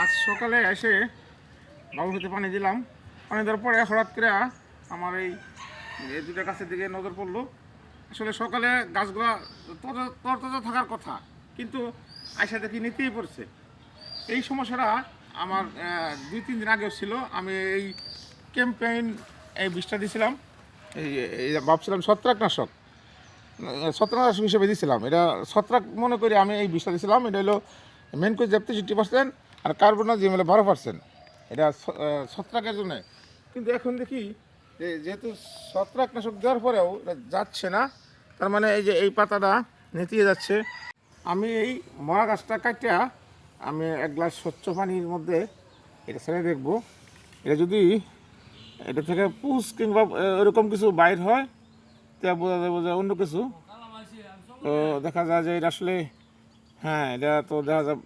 আজ সকালে এসে বাবুর হাতে পানি দিলাম। পানি দেওয়ার পরে হঠাৎ করে আমার এই দুটো গাছের দিকে নজর পড়লো। আসলে সকালে গাছগুলো তরতাজা থাকার কথা, কিন্তু আয়সা দেখি নিতেই পড়ছে। এই সমস্যাটা আমার 2-3 দিন আগেও ছিল। আমি এই ক্যাম্পেইন এই বিষটা দিয়েছিলাম, এই ভাবছিলাম ছত্রাকনাশক হিসেবে দিয়েছিলাম। এটা ছত্রাক মনে করি আমি এই বিষটা দিয়েছিলাম। এটা হলো মেনকোজ 63% আর কার্বোনাজিম হলো 12%। এটা ছত্রাকের জন্য। কিন্তু এখন দেখি যেহেতু ছত্রাকনাশক দেওয়ার পরেও এটা যাচ্ছে না, তার মানে এই যে এই পাতাটা নেতিয়ে যাচ্ছে। আমি এই মরা গাছটা কাটিয়া আমি এক গ্লাস স্বচ্ছ পানির মধ্যে এটা ছেড়ে দেখবো। এটা যদি এটা থেকে পুষ কিংবা এরকম কিছু বাইর হয়, তা বোঝা যাবে যে অন্য কিছু। তো দেখা যায় যে এটা আসলে, হ্যাঁ, এটা তো দেখা যায়